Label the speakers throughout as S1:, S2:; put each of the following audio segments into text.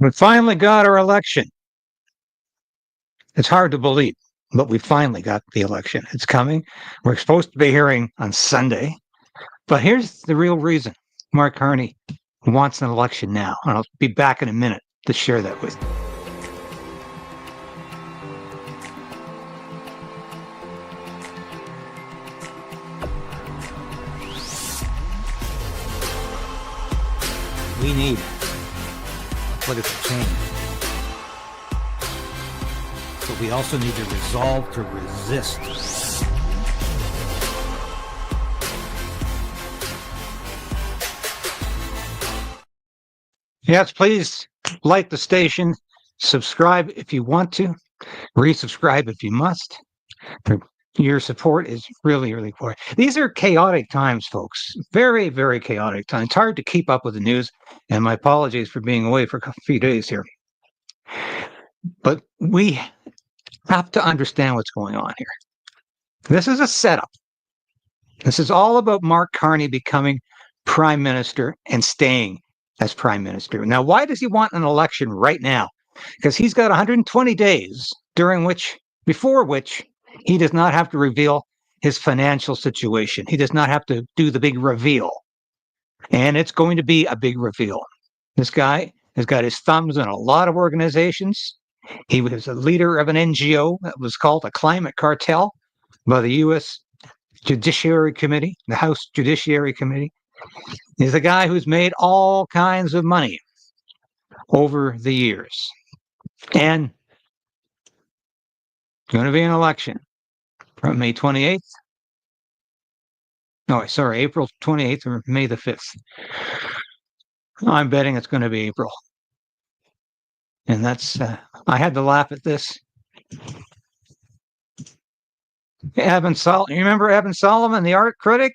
S1: We finally got our election. It's hard to believe, but we finally got the election. It's coming. We're supposed to be hearing on Sunday. But here's the real reason Mark Carney wants an election now. And I'll be back in a minute to share that with you. We need political change. But we also need the resolve to resist. Yes, please like the station, subscribe if you want to, resubscribe if you must. Your support is really, really important. These are chaotic times, folks. Very, very chaotic times. It's hard to keep up with the news, and my apologies for being away for a few days here. But we have to understand what's going on here. This is a setup. This is all about Mark Carney becoming prime minister and staying as prime minister. Now, why does he want an election right now? Because he's got 120 days before which he does not have to reveal his financial situation. He does not have to do the big reveal. And it's going to be a big reveal. This guy has got his thumbs in a lot of organizations. He was a leader of an NGO that was called a climate cartel by the U.S. Judiciary Committee, the House Judiciary Committee. He's a guy who's made all kinds of money over the years. And going to be an election from May 28th. No, sorry, April 28th or May the 5th. I'm betting it's going to be April. And that's, I had to laugh at this. You remember Evan Solomon, the art critic?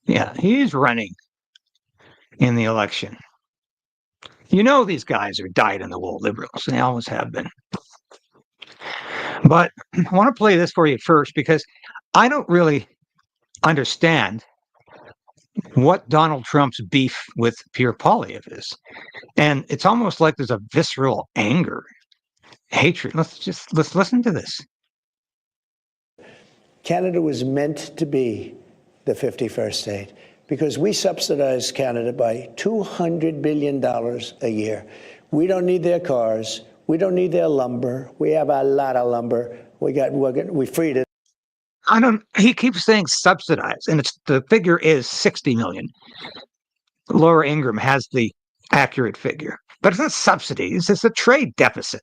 S1: Yeah, he's running in the election. You know these guys are dyed-in-the-wool liberals. They always have been. But I want to play this for you first because I don't really understand what Donald Trump's beef with Pierre Poilievre is. And it's almost like there's a visceral anger, hatred. Let's listen to this.
S2: Canada was meant to be the 51st state because we subsidize Canada by $200 billion a year. We don't need their cars. We don't need their lumber. We have a lot of lumber. We freed it.
S1: He keeps saying subsidize, and the figure is 60 million. Laura Ingraham has the accurate figure, but it's not subsidies. It's a trade deficit.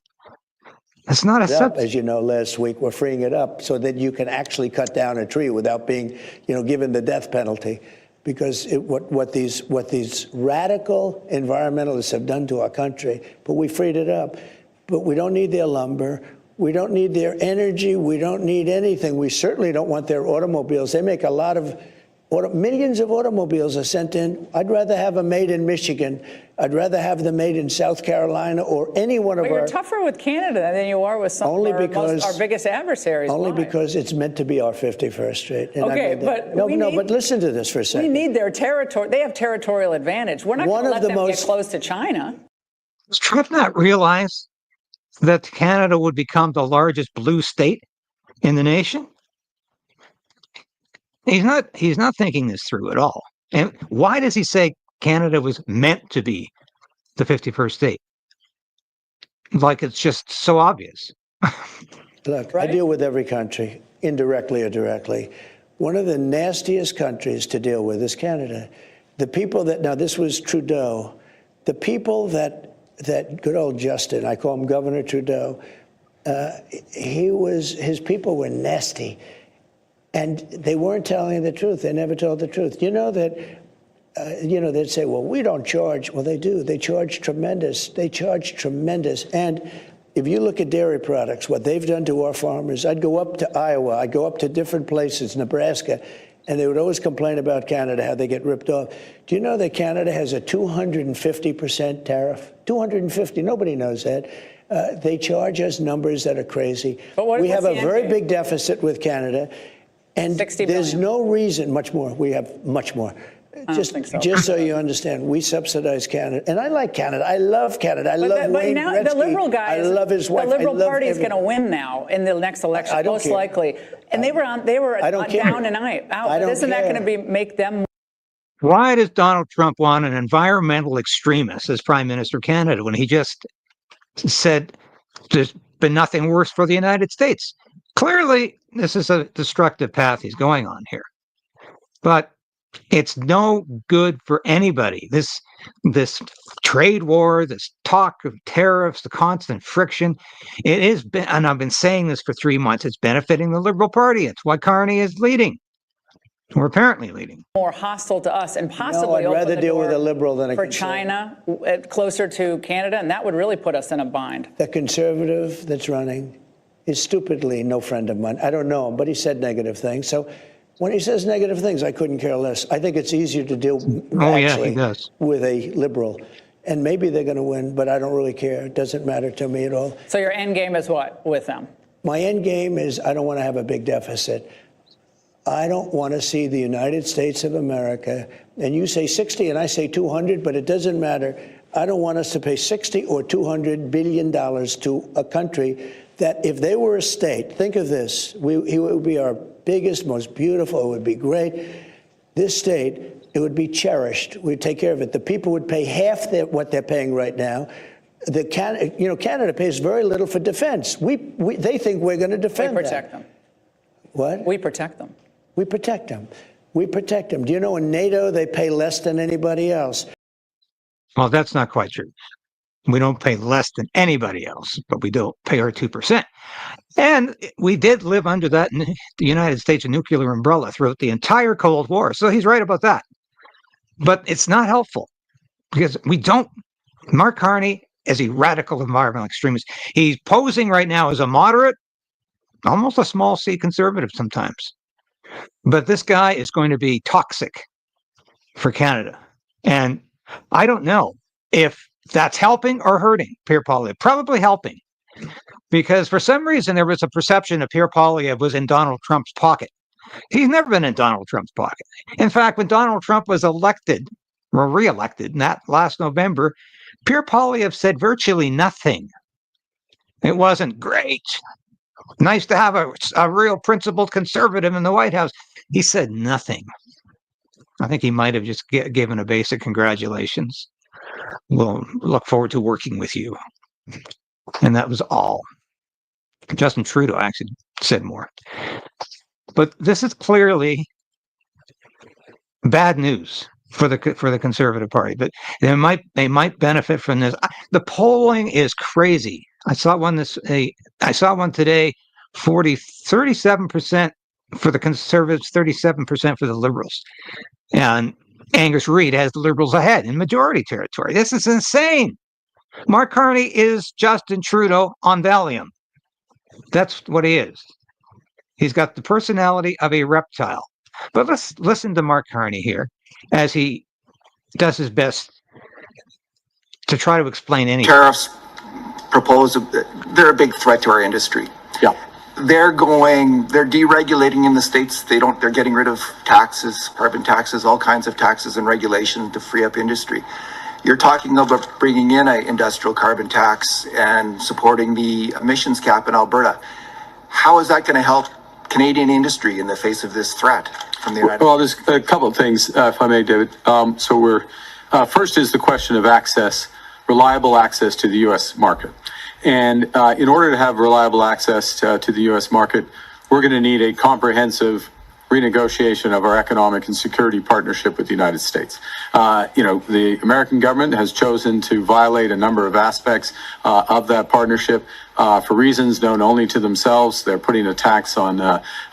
S1: It's not a subsidy.
S2: As you know, last week we're freeing it up so that you can actually cut down a tree without being, given the death penalty. Because what these radical environmentalists have done to our country, but we freed it up. But we don't need their lumber. We don't need their energy. We don't need anything. We certainly don't want their automobiles. They make a lot of millions of automobiles are sent in. I'd rather have them made in Michigan. I'd rather have them made in South Carolina or any one of our.
S3: You're tougher with Canada than you are with some of our biggest adversaries.
S2: Only because it's meant to be our 51st state. And
S3: okay, but
S2: but listen to this for a second.
S3: We need their territory. They have territorial advantage. We're not going to let them get close to China.
S1: Does Trump not realize that Canada would become the largest blue state in the nation? He's not thinking this through at all. And why does he say Canada was meant to be the 51st state? Like it's just so obvious.
S2: Look, right? I deal with every country, indirectly or directly. One of the nastiest countries to deal with is Canada. The people now this was Trudeau, the people that good old Justin, I call him Governor Trudeau, his people were nasty. And they weren't telling the truth. They never told the truth. You know that, they'd say, well, we don't charge. Well, they do. They charge tremendous. They charge tremendous. And if you look at dairy products, what they've done to our farmers, I'd go up to Iowa. I'd go up to different places, Nebraska, and they would always complain about Canada, how they get ripped off. Do you know that Canada has a 250% tariff? 250. Nobody knows that. They charge us numbers that are crazy. We have a very big deficit with Canada. And there's no reason, much more, we have much more.
S3: I don't think so.
S2: Just so you understand, we subsidize Canada, and I like Canada. I love Canada. I love Wayne
S3: now
S2: Gretzky.
S3: the Liberal guys,
S2: I love his wife.
S3: The Liberal Party is going to win now in the next election,
S2: I don't
S3: most
S2: care.
S3: likely. And they were down and out. But isn't that going to make them?
S1: Why does Donald Trump want an environmental extremist as Prime Minister of Canada when he just said there's been nothing worse for the United States? Clearly, this is a destructive path he's going on here. But it's no good for anybody. This trade war, this talk of tariffs, the constant friction, it is, and I've been saying this for 3 months, it's benefiting the Liberal Party. It's why Carney is leading. We're apparently leading.
S3: More hostile to us and possibly
S2: I'd rather deal with a liberal than a
S3: for
S2: conservative.
S3: China, closer to Canada, and that would really put us in a bind.
S2: The conservative that's running is stupidly no friend of mine. I don't know him, but he said negative things. So when he says negative things, I couldn't care less. I think it's easier to deal
S1: he does.
S2: with a liberal. And maybe they're going to win, but I don't really care. It doesn't matter to me at all.
S3: So your end game is what with them?
S2: My end game is I don't want to have a big deficit. I don't want to see the United States of America, and you say 60 and I say 200, but it doesn't matter. I don't want us to pay 60 or $200 billion to a country that if they were a state, think of this, it would be our biggest, most beautiful, it would be great. This state, it would be cherished. We'd take care of it. The people would pay half what they're paying right now. Canada pays very little for defense. They think we're going to defend them.
S3: We protect them.
S2: What?
S3: We protect them.
S2: We protect them. We protect them. Do you know in NATO they pay less than anybody else?
S1: Well, that's not quite true. We don't pay less than anybody else, but we don't pay our 2%. And we did live under the United States nuclear umbrella throughout the entire Cold War. So he's right about that. But it's not helpful because Mark Carney is a radical environmental extremist. He's posing right now as a moderate, almost a small C conservative sometimes. But this guy is going to be toxic for Canada. And I don't know if that's helping or hurting Pierre Poilievre. Probably helping. Because for some reason there was a perception that Pierre Poilievre was in Donald Trump's pocket. He's never been in Donald Trump's pocket. In fact, when Donald Trump was elected, or re-elected, last November, Pierre Poilievre said virtually nothing. It wasn't great. Nice to have a real principled conservative in the White House. He said nothing. I think he might have just given a basic congratulations. We'll look forward to working with you. And that was all. Justin Trudeau actually said more. But this is clearly bad news for the Conservative Party. But they might benefit from this. The polling is crazy. I saw one today, 37% for the Conservatives, 37% for the Liberals. And Angus Reid has the Liberals ahead in majority territory. This is insane. Mark Carney is Justin Trudeau on Valium. That's what he is. He's got the personality of a reptile. But let's listen to Mark Carney here as he does his best to try to explain anything.
S4: Tariffs proposed, they're a big threat to our industry.
S5: Yeah.
S4: They're deregulating in the States. They're getting rid of taxes, carbon taxes, all kinds of taxes and regulation to free up industry. You're talking about bringing in an industrial carbon tax and supporting the emissions cap in Alberta. How is that going to help Canadian industry in the face of this threat from the United States?
S5: Well, there's a couple of things, if I may, David. First is the question of reliable access to the U.S. market. And in order to have reliable access to the U.S. market, we're going to need a comprehensive renegotiation of our economic and security partnership with the United States. The American government has chosen to violate a number of aspects of that partnership for reasons known only to themselves. They're putting a tax on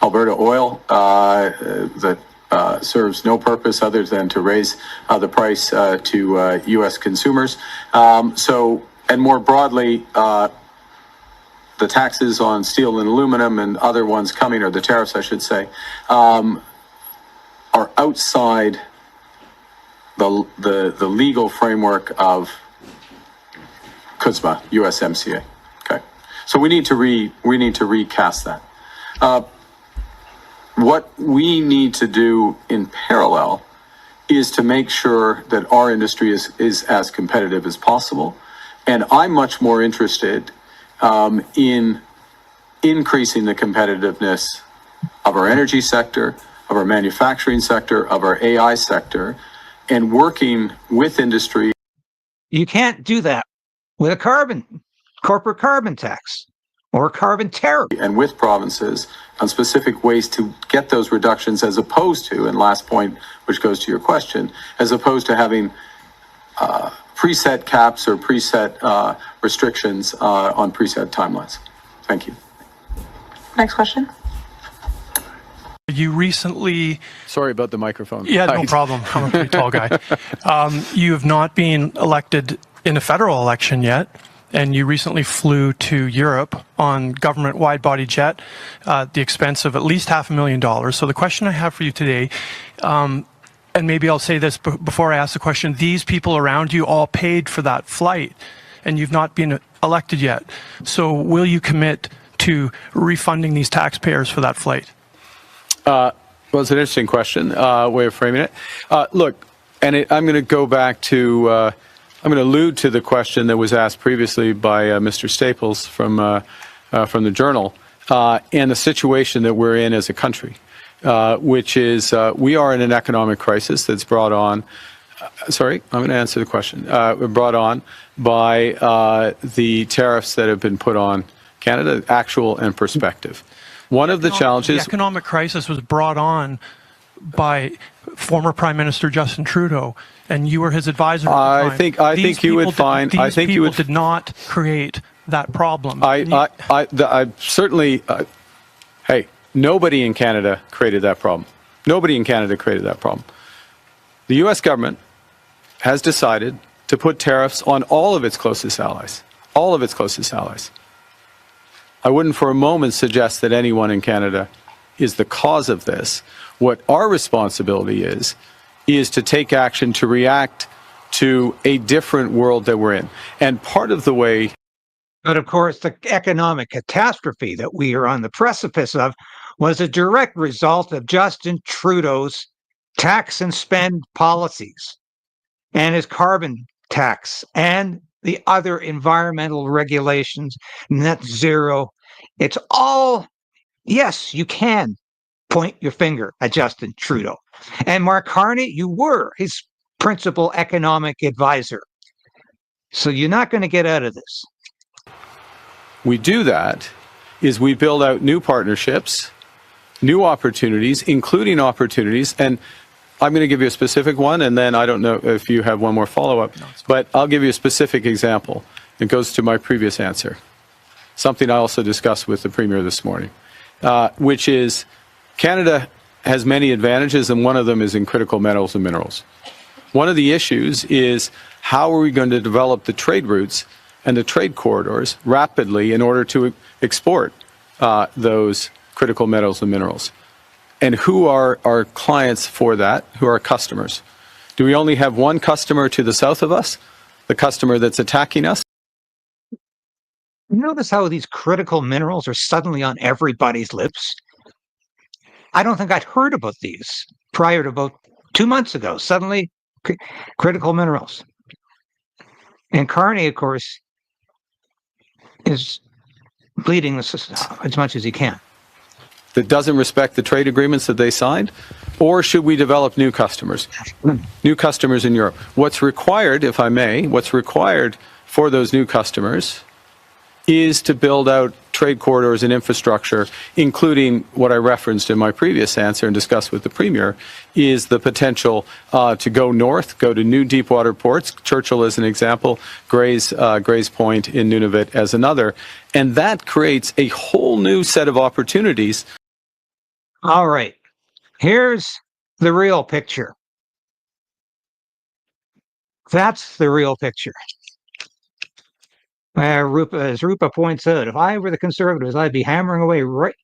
S5: Alberta oil that serves no purpose other than to raise the price to U.S. consumers. And more broadly, the taxes on steel and aluminum and other ones coming, or the tariffs, I should say, are outside the legal framework of CUSMA, USMCA. Okay, so we need to recast that. What we need to do in parallel is to make sure that our industry is as competitive as possible. And I'm much more interested in increasing the competitiveness of our energy sector, of our manufacturing sector, of our AI sector, and working with industry.
S1: You can't do that with a corporate carbon tax or carbon tariff.
S5: And with provinces on specific ways to get those reductions, as opposed to, and last point, which goes to your question, as opposed to having preset caps or preset restrictions on preset timelines. Thank you.
S6: Next question.
S7: You recently...
S8: Sorry about the microphone.
S7: Yeah, no problem. I'm a pretty tall guy. You have not been elected in a federal election yet, and you recently flew to Europe on government wide-body jet at the expense of at least $500,000. So the question I have for you today, and maybe I'll say this before I ask the question, these people around you all paid for that flight, and you've not been elected yet. So will you commit to refunding these taxpayers for that flight?
S8: Well, it's an interesting question, way of framing it. Look, and I'm going to go back to, I'm going to allude to the question that was asked previously by Mr. Staples from the Journal, and the situation that we're in as a country, which is we are in an economic crisis that's brought on, sorry, I'm going to answer the question, brought on by the tariffs that have been put on Canada, actual and prospective. One of the challenges...
S7: The economic crisis was brought on by former Prime Minister Justin Trudeau, and you were his advisor at the time.
S8: I think you would find...
S7: These people did not create that problem.
S8: I certainly... hey, nobody in Canada created that problem. Nobody in Canada created that problem. The U.S. government has decided to put tariffs on all of its closest allies. All of its closest allies. I wouldn't for a moment suggest that anyone in Canada is the cause of this. What our responsibility is to take action to react to a different world that we're in. And part of the way...
S1: But of course, the economic catastrophe that we are on the precipice of was a direct result of Justin Trudeau's tax and spend policies and his carbon tax and the other environmental regulations, net zero. It's all, yes, you can point your finger at Justin Trudeau. And Mark Carney, you were his principal economic advisor. So you're not going to get out of this.
S8: We do that is we build out new partnerships, new opportunities, including opportunities, and I'm going to give you a specific one, and then I don't know if you have one more follow-up, but I'll give you a specific example. It goes to my previous answer, something I also discussed with the Premier this morning, which is Canada has many advantages, and one of them is in critical metals and minerals. One of the issues is how are we going to develop the trade routes and the trade corridors rapidly in order to export those critical metals and minerals. And who are our clients for that? Who are our customers? Do we only have one customer to the south of us? The customer that's attacking us?
S1: Notice how these critical minerals are suddenly on everybody's lips? I don't think I'd heard about these prior to about 2 months ago. Suddenly, critical minerals. And Carney, of course, is bleeding this as much as he can.
S8: That doesn't respect the trade agreements that they signed? Or should we develop new customers? New customers in Europe. What's required, if I may, what's required for those new customers is to build out trade corridors and infrastructure, including what I referenced in my previous answer and discussed with the Premier, is the potential to go north, go to new deep water ports, Churchill as an example, Gray's Point in Nunavut as another, and that creates a whole new set of opportunities.
S1: All right, here's the real picture. That's the real picture. As Rupa points out, if I were the Conservatives, I'd be hammering away right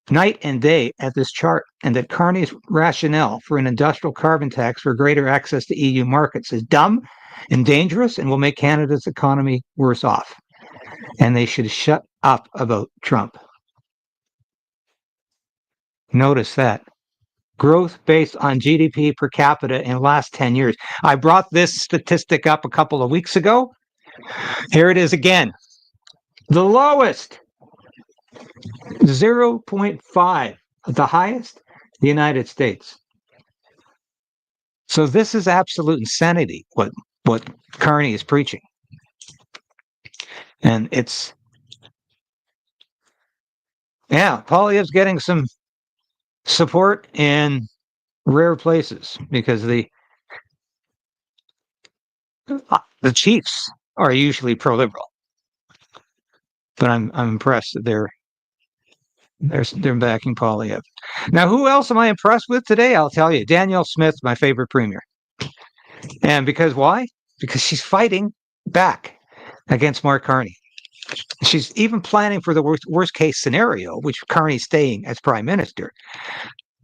S1: night and day at this chart, and that Carney's rationale for an industrial carbon tax for greater access to EU markets is dumb and dangerous and will make Canada's economy worse off. And they should shut up about Trump. Notice that. growth based on GDP per capita in the last 10 years. I brought this statistic up a couple of weeks ago. Here it is again. The lowest, 0.5. The highest, the United States. So this is absolute insanity, what Carney is preaching. And it's, yeah, Poilievre's getting some support in rare places because the chiefs are usually pro-liberal. But I'm impressed that they're backing Poilievre. Now, who else am I impressed with today? I'll tell you. Danielle Smith, my favorite premier. And because why? Because she's fighting back against Mark Carney. She's even planning for the worst case scenario, which Carney's staying as prime minister.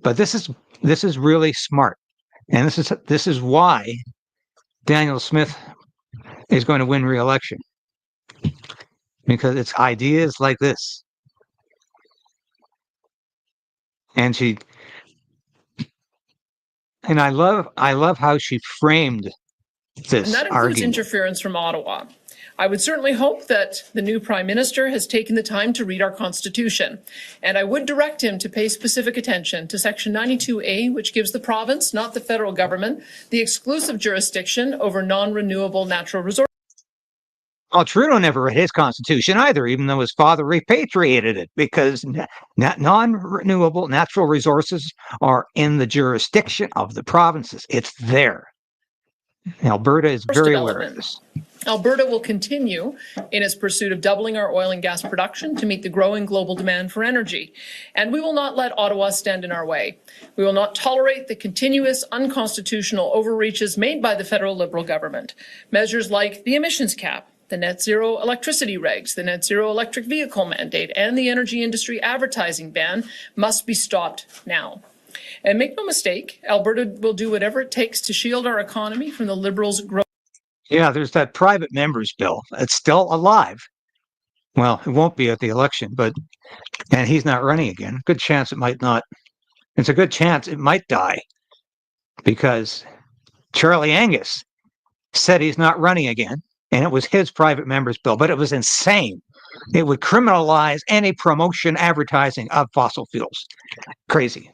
S1: But this is really smart, and this is why Danielle Smith is going to win re-election, because it's ideas like this, and I love how she framed this
S9: and that includes
S1: argument.
S9: Interference from Ottawa. I would certainly hope that the new Prime Minister has taken the time to read our Constitution, and I would direct him to pay specific attention to Section 92A, which gives the province, not the federal government, the exclusive jurisdiction over non-renewable natural resources.
S1: Well, Trudeau never read his Constitution either, even though his father repatriated it, because non-renewable natural resources are in the jurisdiction of the provinces. It's there. Alberta is very aware of this.
S9: Alberta will continue in its pursuit of doubling our oil and gas production to meet the growing global demand for energy. And we will not let Ottawa stand in our way. We will not tolerate the continuous unconstitutional overreaches made by the federal Liberal government. Measures like the emissions cap, the net zero electricity regs, the net zero electric vehicle mandate, and the energy industry advertising ban must be stopped now. And make no mistake, Alberta will do whatever it takes to shield our economy from the Liberals' growth.
S1: Yeah, there's that private members bill. It's still alive. Well, it won't be at the election, and he's not running again. Good chance it might not. It's a good chance it might die, because Charlie Angus said he's not running again, and it was his private members bill, but it was insane. It would criminalize any promotion, advertising of fossil fuels. Crazy.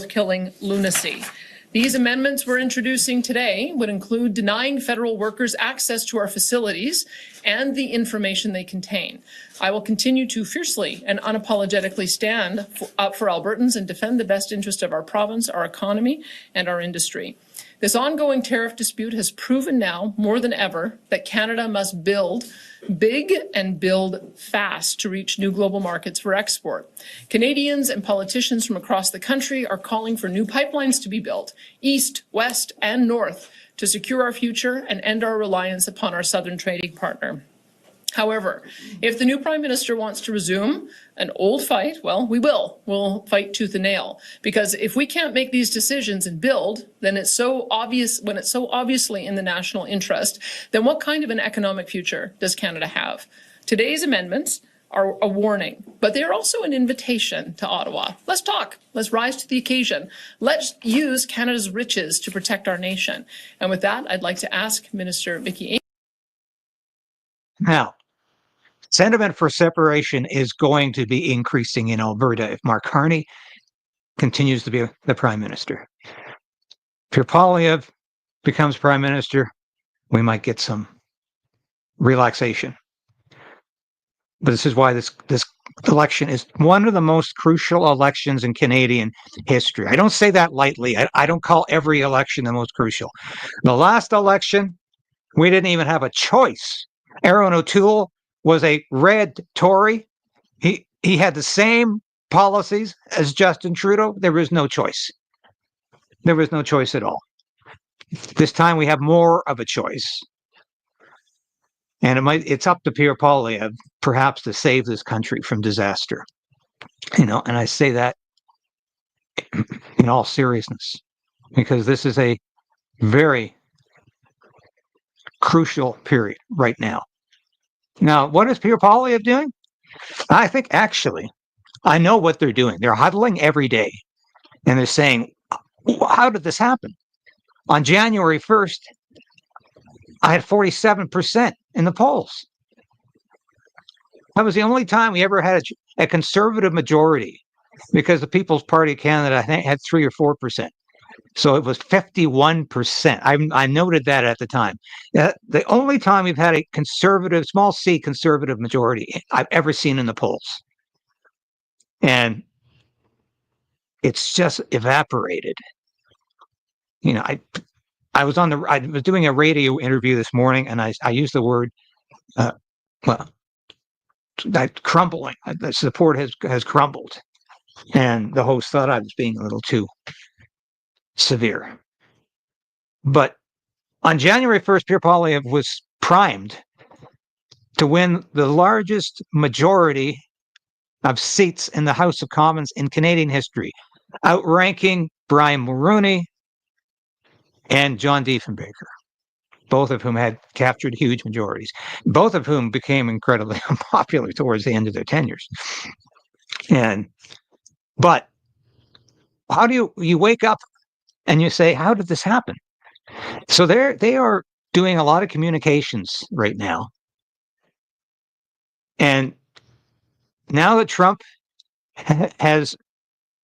S9: Killing lunacy. These amendments we're introducing today would include denying federal workers access to our facilities and the information they contain. I will continue to fiercely and unapologetically stand up for Albertans and defend the best interest of our province, our economy, and our industry. This ongoing tariff dispute has proven now more than ever that Canada must build big and build fast to reach new global markets for export. Canadians and politicians from across the country are calling for new pipelines to be built, east, west, and north, to secure our future and end our reliance upon our southern trading partner. However, if the new Prime Minister wants to resume an old fight, well, we will. We'll fight tooth and nail. Because if we can't make these decisions and build, then it's so obvious, when it's so obviously in the national interest, then what kind of an economic future does Canada have? Today's amendments are a warning, but they are also an invitation to Ottawa. Let's talk. Let's rise to the occasion. Let's use Canada's riches to protect our nation. And with that, I'd like to ask Minister Vicky.
S1: Now, sentiment for separation is going to be increasing in Alberta if Mark Carney continues to be the Prime Minister. Pierre Poilievre becomes Prime Minister, we might get some relaxation. But this is why this election is one of the most crucial elections in Canadian history. I don't say that lightly. I don't call every election the most crucial. The last election, we didn't even have a choice. Aaron O'Toole was a red Tory. He had the same policies as Justin Trudeau. There was no choice. There was no choice at all. This time we have more of a choice. And it's up to Pierre Poilievre perhaps to save this country from disaster. And I say that in all seriousness, because this is a very crucial period right now. Now, what is Pierre Poilievre doing? I think actually, I know what they're doing. They're huddling every day. And they're saying, how did this happen? On January 1st, I had 47% in the polls. That was the only time we ever had a conservative majority, because the People's Party of Canada, I think, had 3 or 4%. So it was 51%. I noted that at the time. The only time we've had a conservative, small c conservative majority I've ever seen in the polls. And it's just evaporated. You know, I was doing a radio interview this morning, and I used the word, crumbling. The support has crumbled, and the host thought I was being a little too severe. But on January 1st, Pierre Poilievre was primed to win the largest majority of seats in the House of Commons in Canadian history, outranking Brian Mulroney and John Diefenbaker, both of whom had captured huge majorities, both of whom became incredibly unpopular towards the end of their tenures. But how do you wake up and you say, how did this happen? So they are doing a lot of communications right now. And now that Trump has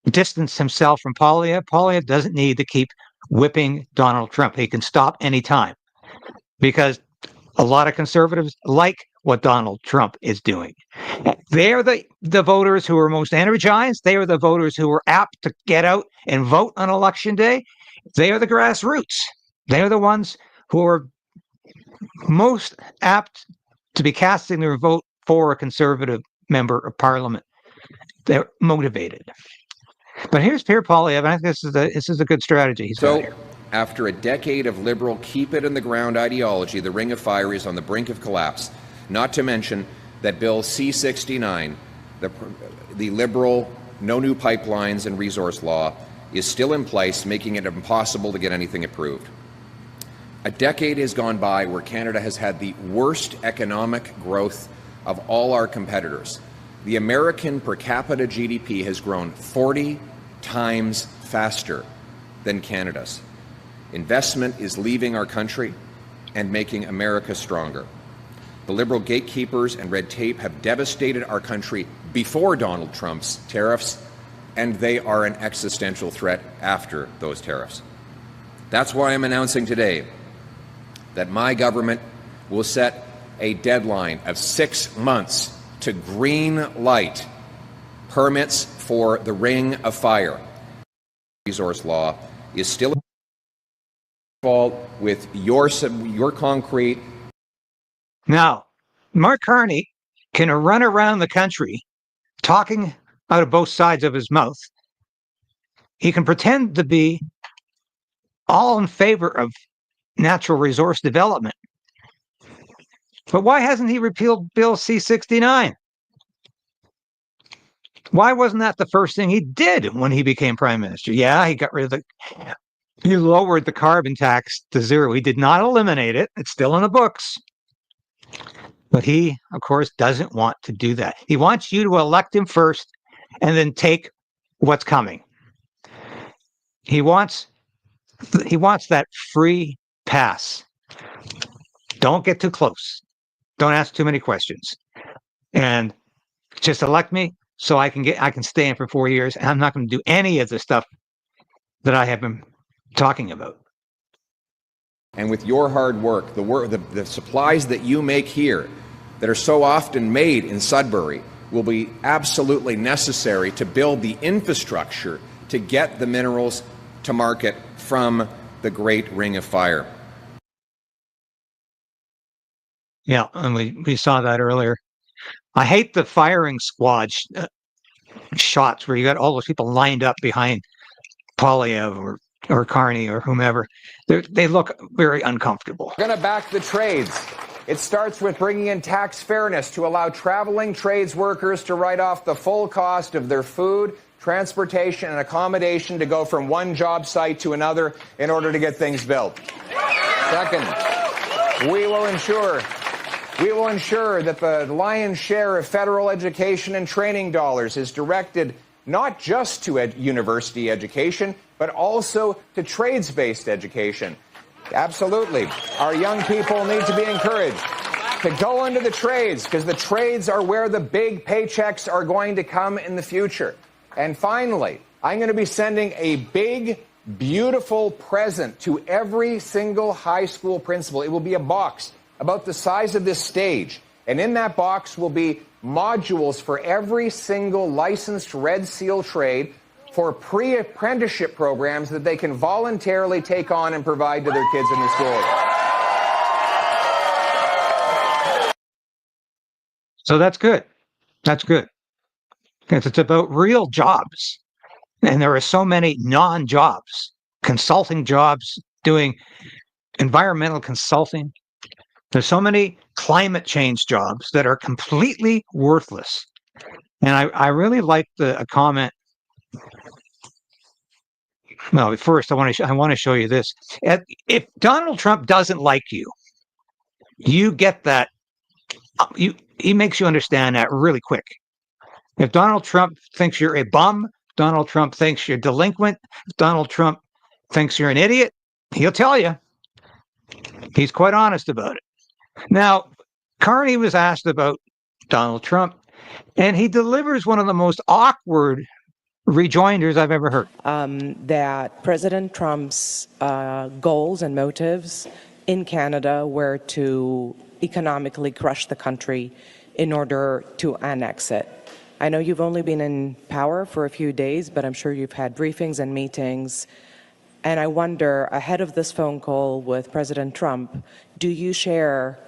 S1: distanced himself from Poilievre doesn't need to keep whipping Donald Trump. He can stop anytime, because a lot of conservatives like what Donald Trump is doing. They are the voters who are most energized. They are the voters who are apt to get out and vote on Election Day. They are the grassroots. They are the ones who are most apt to be casting their vote for a conservative member of parliament. They're motivated. But here's Pierre Poilievre. I think this is a good strategy.
S10: After a decade of liberal keep-it-in-the-ground ideology, the Ring of Fire is on the brink of collapse, not to mention that Bill C-69, the liberal no new pipelines and resource law, is still in place, making it impossible to get anything approved. A decade has gone by where Canada has had the worst economic growth of all our competitors. The American per capita GDP has grown 40 times faster than Canada's. Investment is leaving our country and making America stronger. The liberal gatekeepers and red tape have devastated our country before Donald Trump's tariffs, and they are an existential threat after those tariffs. That's why I'm announcing today that my government will set a deadline of 6 months to green light permits for the Ring of Fire. Resource law is still fault with your concrete.
S1: Now, Mark Carney can run around the country talking out of both sides of his mouth. He can pretend to be all in favor of natural resource development. But why hasn't he repealed Bill C-69? Why wasn't that the first thing he did when he became prime minister? Yeah, he got rid of he lowered the carbon tax to zero. He did not eliminate it. It's still in the books. But he, of course, doesn't want to do that. He wants you to elect him first and then take what's coming. He wants that free pass. Don't get too close. Don't ask too many questions. And just elect me so I can stay in for 4 years, and I'm not going to do any of the stuff that I have been talking about.
S10: And with your hard work, the supplies that you make here that are so often made in Sudbury will be absolutely necessary to build the infrastructure to get the minerals to market from the Great Ring of Fire.
S1: Yeah, and we saw that earlier. I hate the firing squad shots where you got all those people lined up behind Poilievre or Carney or whomever. They look very uncomfortable.
S11: We're going to back the trades. It starts with bringing in tax fairness to allow traveling trades workers to write off the full cost of their food, transportation, and accommodation to go from one job site to another in order to get things built. Second, we will ensure that the lion's share of federal education and training dollars is directed not just to university education, but also to trades-based education. Absolutely. Our young people need to be encouraged to go into the trades, because the trades are where the big paychecks are going to come in the future. And finally, I'm going to be sending a big, beautiful present to every single high school principal. It will be a box about the size of this stage. And in that box will be modules for every single licensed Red Seal trade for pre-apprenticeship programs that they can voluntarily take on and provide to their kids in the schools.
S1: So that's good. That's good. Because it's about real jobs. And there are so many non-jobs, consulting jobs, doing environmental consulting. There's so many climate change jobs that are completely worthless. And I really like a comment. Well, first I want to show you this. If Donald Trump doesn't like you, you get that. He makes you understand that really quick. If Donald Trump thinks you're a bum, Donald Trump thinks you're delinquent, Donald Trump thinks you're an idiot, he'll tell you. He's quite honest about it. Now, Carney was asked about Donald Trump, and he delivers one of the most awkward rejoinders I've ever heard.
S12: That President Trump's goals and motives in Canada were to economically crush the country in order to annex it. I know you've only been in power for a few days, but I'm sure you've had briefings and meetings. And I wonder, ahead of this phone call with President Trump, do you share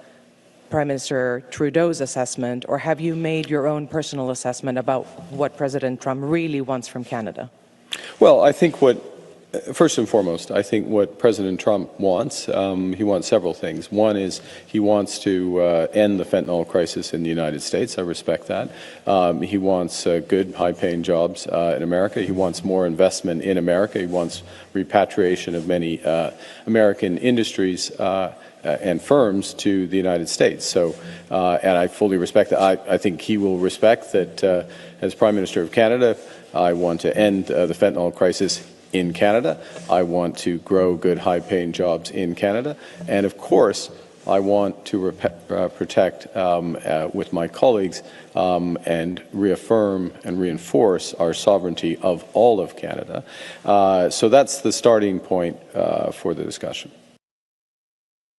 S12: Prime Minister Trudeau's assessment, or have you made your own personal assessment about what President Trump really wants from Canada?
S8: Well, I think first and foremost, I think what President Trump wants, he wants several things. One is he wants to end the fentanyl crisis in the United States. I respect that. He wants good, high-paying jobs in America. He wants more investment in America. He wants repatriation of many American industries and firms to the United States. So, and I fully respect that. I think he will respect that as Prime Minister of Canada, I want to end the fentanyl crisis in Canada. I want to grow good, high-paying jobs in Canada. And of course, I want to protect with my colleagues and reaffirm and reinforce our sovereignty of all of Canada. So that's the starting point for the discussion.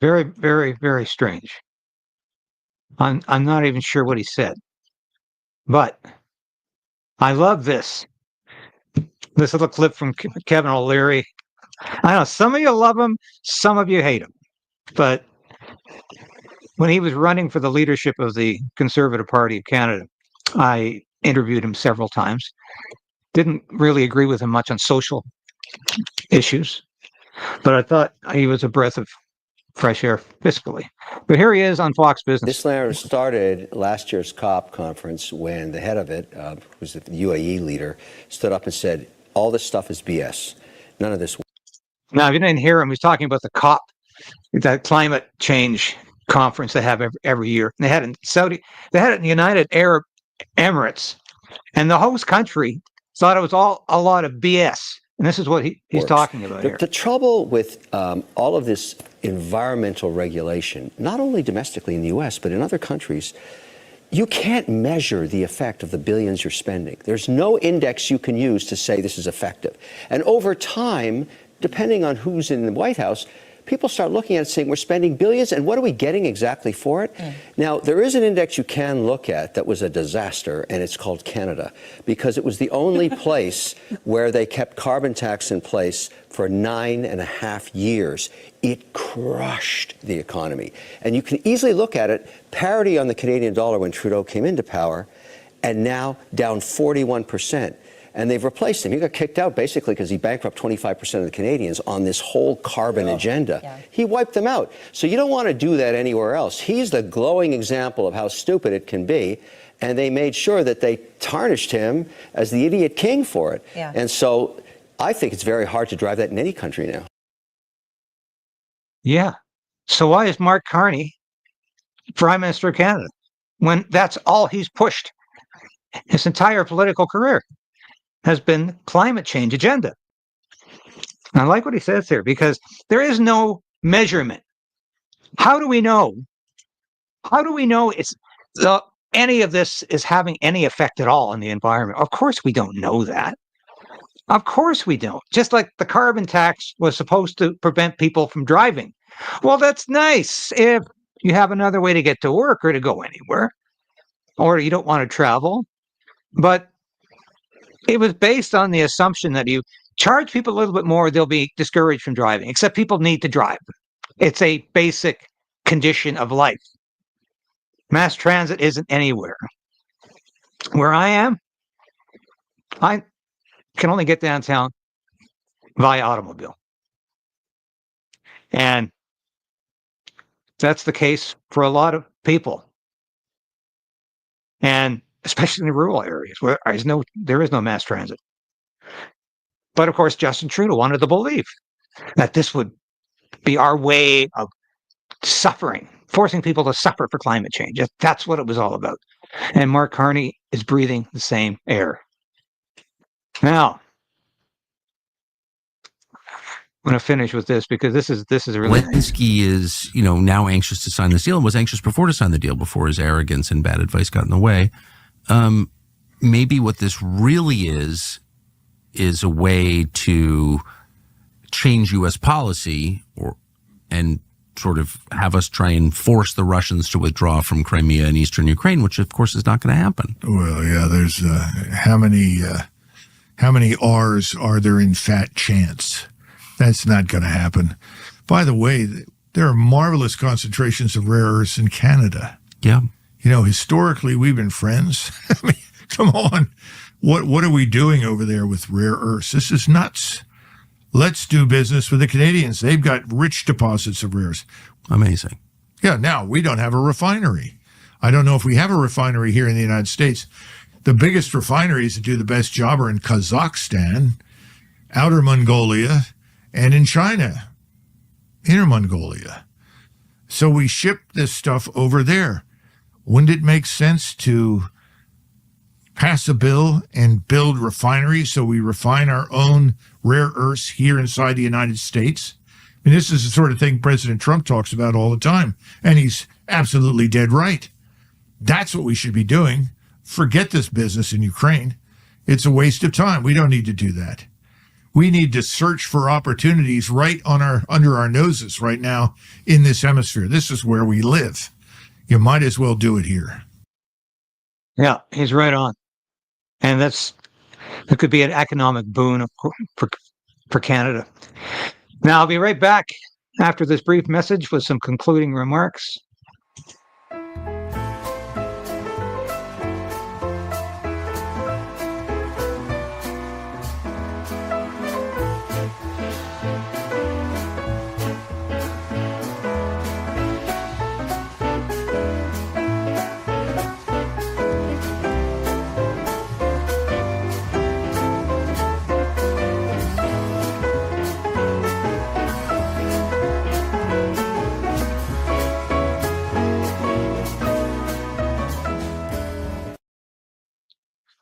S1: Very, very, very strange. I'm not even sure what he said. But I love this little clip from Kevin O'Leary. I know some of you love him, some of you hate him. But when he was running for the leadership of the Conservative Party of Canada, I interviewed him several times. Didn't really agree with him much on social issues, but I thought he was a breath of fresh air fiscally. But here he is on Fox Business.
S13: This narrative started last year's COP conference when the head of it, who was the UAE leader, stood up and said, all this stuff is BS. None of this.
S1: Now, if you didn't hear him, he's talking about the COP, that climate change conference they have every year. And they had it in Saudi, they had it in the United Arab Emirates, and the host country thought it was all a lot of BS. And this is what he's talking about here.
S13: The trouble with all of this environmental regulation, not only domestically in the U.S., but in other countries, you can't measure the effect of the billions you're spending. There's no index you can use to say this is effective. And over time, depending on who's in the White House, people start looking at it saying, we're spending billions, and what are we getting exactly for it? Now, there is an index you can look at that was a disaster, and it's called Canada, because it was the only place where they kept carbon tax in place for 9.5 years. It crushed the economy. And you can easily look at it, parity on the Canadian dollar when Trudeau came into power, and now down 41%. And they've replaced him. He got kicked out basically because he bankrupted 25% of the Canadians on this whole carbon agenda. Yeah. He wiped them out. So you don't want to do that anywhere else. He's the glowing example of how stupid it can be. And they made sure that they tarnished him as the idiot king for it. Yeah. And so I think it's very hard to drive that in any country now.
S1: Yeah. So why is Mark Carney Prime Minister of Canada when that's all he's pushed his entire political career? has been climate change agenda. And I like what he says here, because there is no measurement. How do we know? How do we know it's any of this is having any effect at all on the environment? Of course we don't know that. Of course we don't. Just like the carbon tax was supposed to prevent people from driving. Well, that's nice if you have another way to get to work or to go anywhere, or you don't want to travel. But it was based on the assumption that you charge people a little bit more, they'll be discouraged from driving, except people need to drive. It's a basic condition of life. Mass transit isn't anywhere. Where I am, I can only get downtown via automobile. And that's the case for a lot of people. And especially in the rural areas where there is no mass transit. But of course, Justin Trudeau wanted to believe that this would be our way of suffering, forcing people to suffer for climate change. That's what it was all about. And Mark Carney is breathing the same air. Now, I'm going to finish with this because this is really
S14: Zelensky is, now anxious to sign this deal and was anxious before to sign the deal before his arrogance and bad advice got in the way. Maybe what this really is a way to change U.S. policy and sort of have us try and force the Russians to withdraw from Crimea and eastern Ukraine, which of course is not going to happen.
S15: Well, yeah, there's how many R's are there in fat chance? That's not going to happen. By the way, there are marvelous concentrations of rare earths in Canada.
S14: Yeah.
S15: Historically, we've been friends. I mean, come on. What are we doing over there with rare earths? This is nuts. Let's do business with the Canadians. They've got rich deposits of rare earths.
S14: Amazing.
S15: Yeah, now we don't have a refinery. I don't know if we have a refinery here in the United States. The biggest refineries that do the best job are in Kazakhstan, Outer Mongolia, and in China, Inner Mongolia. So we ship this stuff over there. Wouldn't it make sense to pass a bill and build refineries so we refine our own rare earths here inside the United States? I mean, this is the sort of thing President Trump talks about all the time, and he's absolutely dead right. That's what we should be doing. Forget this business in Ukraine. It's a waste of time. We don't need to do that. We need to search for opportunities right under our noses right now in this hemisphere. This is where we live. You might as well do it here.
S1: Yeah, he's right on. And it could be an economic boon for Canada. Now, I'll be right back after this brief message with some concluding remarks.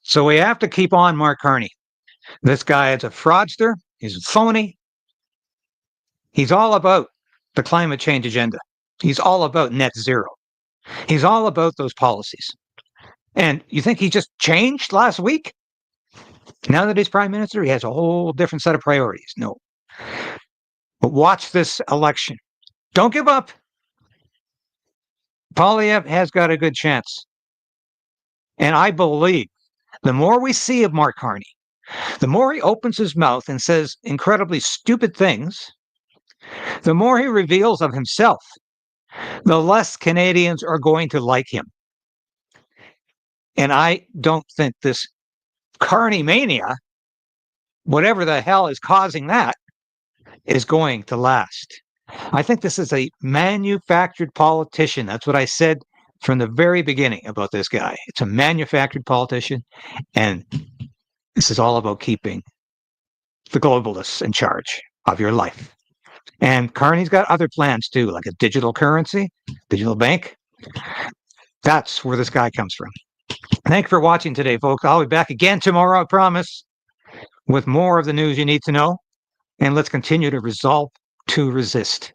S1: So we have to keep on Mark Carney. This guy is a fraudster. He's a phony. He's all about the climate change agenda. He's all about net zero. He's all about those policies. And you think he just changed last week? Now that he's prime minister, he has a whole different set of priorities. No. But watch this election. Don't give up. Poilievre has got a good chance. And I believe the more we see of Mark Carney, the more he opens his mouth and says incredibly stupid things, the more he reveals of himself, the less Canadians are going to like him. And I don't think this Carney mania, whatever the hell is causing that, is going to last. I think this is a manufactured politician. That's what I said from the very beginning about this guy. It's a manufactured politician, and this is all about keeping the globalists in charge of your life. And Carney's got other plans too, like a digital currency, digital bank. That's where this guy comes from. Thank you for watching today, folks. I'll be back again tomorrow, I promise. with more of the news you need to know, and let's continue to resolve to resist.